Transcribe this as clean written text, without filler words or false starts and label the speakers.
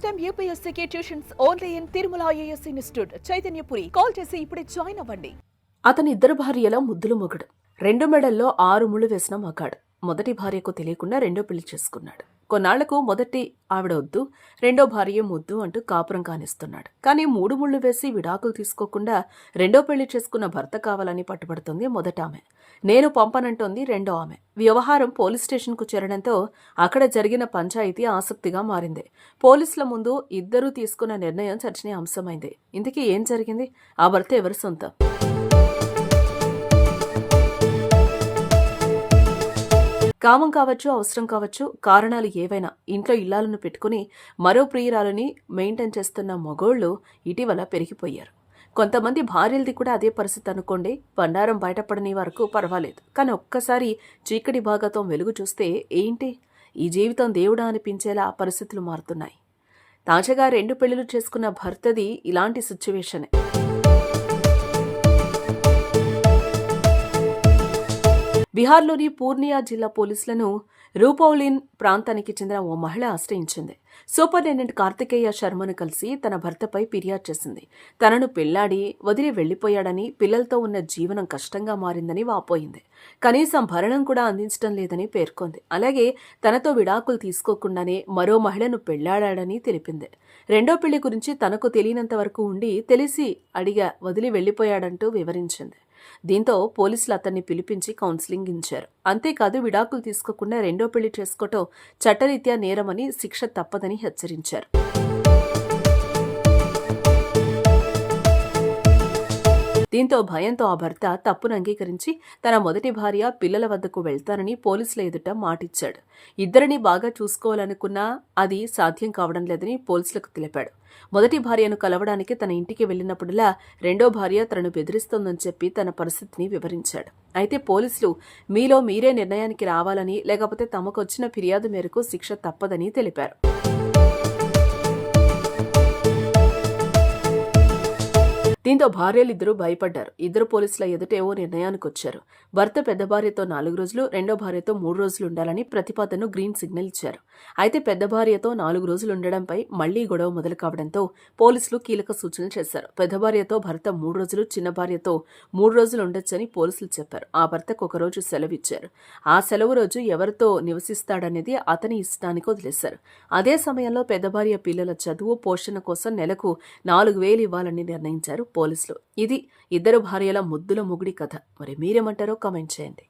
Speaker 1: Time యూపీఎస్సీకి tuitions only in Tirumala IAS institute Chaitanyapuri. Call చేసి ఇప్పుడే జాయిన్ అవ్వండి.
Speaker 2: అతని ఇద్దరు భార్యల ముద్దులు మొగుడు. 2 మెడల్లో 6 ముళ్ళు వేసిన మగాడు. మొదటి భార్యకు తెలియకుండా రెండో పెళ్లి చేసుకున్నాడు. కొన్నాళ్లకు మొదటి ఆవిడ వద్దు, రెండో భార్య ముద్దు అంటూ కాపురం కానిస్తున్నాడు. కానీ 3 ముళ్ళు వేసి విడాకులు తీసుకోకుండా రెండో పెళ్లి చేసుకున్న భర్త కావాలని పట్టుబడుతుంది మొదటామె. నేను పంపనంటోంది రెండో ఆమె. వ్యవహారం పోలీస్ స్టేషన్కు చేరడంతో అక్కడ జరిగిన పంచాయతీ ఆసక్తిగా మారింది. పోలీసుల ముందు ఇద్దరూ తీసుకున్న నిర్ణయం చర్చనీయాంశమైంది. ఇంతకీ ఏం జరిగింది? ఆ భర్త ఎవరి సొంతం? కామం కావచ్చు, అవసరం కావచ్చు, కారణాలు ఏవైనా ఇంట్లో ఇల్లాలను పెట్టుకుని మరో ప్రియురాలని మెయింటైన్ చేస్తున్న మగోళ్లు ఇటీవల పెరిగిపోయారు. కొంతమంది భార్యలది కూడా అదే పరిస్థితి అనుకోండి. బండారం బయటపడని వరకు పర్వాలేదు, కానీ ఒక్కసారి చీకటి భాగతం వెలుగు చూస్తే ఏంటి, ఈ జీవితం దేవుడా అనిపించేలా పరిస్థితులు మారుతున్నాయి. తాజాగా 2 పెళ్లిలు చేసుకున్న భర్తది ఇలాంటి సిచ్యువేషనే. బీహార్లోని పూర్నియా జిల్లా పోలీసులను రూపౌలిన్ ప్రాంతానికి చెందిన ఓ మహిళ ఆశ్రయించింది. సూపరింటెండెంట్ కార్తికేయ శర్మను కలిసి తన భర్తపై ఫిర్యాదు చేసింది. తనను పెళ్లాడి వదిలి వెళ్లిపోయాడని, పిల్లలతో ఉన్న జీవనం కష్టంగా మారిందని వాపోయింది. కనీసం భరణం కూడా అందించడం లేదని పేర్కొంది. అలాగే తనతో విడాకులు తీసుకోకుండానే మరో మహిళను పెళ్లాడాడని తెలిపింది. రెండో పెళ్లి గురించి తనకు తెలియనంత వరకు ఉండి తెలిసి అడిగా వదిలి వెళ్లిపోయాడంటూ వివరించింది. దీంతో పోలీసులు అతన్ని పిలిపించి కౌన్సిలింగ్ ఇచ్చారు. అంతేకాదు విడాకులు తీసుకోకుండా రెండో పెళ్లి చేసుకోవటం చట్టరీత్యా నేరమని, శిక్ష తప్పదని హెచ్చరించారు. దీంతో భయంతో ఆ భర్త తప్పును అంగీకరించి తన మొదటి భార్య, పిల్లల వద్దకు వెళ్తానని పోలీసుల ఎదుట మాటిచ్చాడు. ఇద్దరిని బాగా చూసుకోవాలనుకున్నా అది సాధ్యం కావడం లేదని పోలీసులకు తెలిపాడు. మొదటి భార్యను కలవడానికి తన ఇంటికి వెళ్లినప్పుడల్లా రెండో భార్య తనను బెదిరిస్తోందని చెప్పి తన పరిస్థితిని వివరించాడు. అయితే పోలీసులు మీలో మీరే నిర్ణయానికి రావాలని, లేకపోతే తమకొచ్చిన ఫిర్యాదు మేరకు శిక్ష తప్పదని తెలిపారు. దీంతో భార్యలిద్దరూ భయపడ్డారు. ఇద్దరు పోలీసుల ఎదుటే ఓ నిర్ణయానికి వచ్చారు. భర్త పెద్ద భార్యతో 4 రోజులు, రెండో భార్యతో 3 రోజులు ఉండాలని ప్రతిపాదనను గ్రీన్ సిగ్నల్ ఇచ్చారు. అయితే పెద్ద భార్యతో 4 రోజులు ఉండడంపై మళ్లీ గొడవ మొదలు కావడంతో పోలీసులు కీలక సూచనలు చేశారు. పెద్ద భార్యతో భర్త 3 రోజులు, చిన్న భార్యతో 3 రోజులు ఉండొచ్చని పోలీసులు చెప్పారు. ఆ భర్తకు ఒక రోజు సెలవిచ్చారు. ఆ సెలవు రోజు ఎవరితో నివసిస్తాడనేది అతని ఇష్టానికి వదిలేశారు. అదే సమయంలో పెద్ద భార్య పిల్లల చదువు, పోషణ కోసం నెలకు 4,000 ఇవ్వాలని నిర్ణయించారు పోలీసులు. ఇది ఇద్దరు భార్యల ముద్దుల మొగుడి కథ. మరి మీరేమంటారో కామెంట్ చేయండి.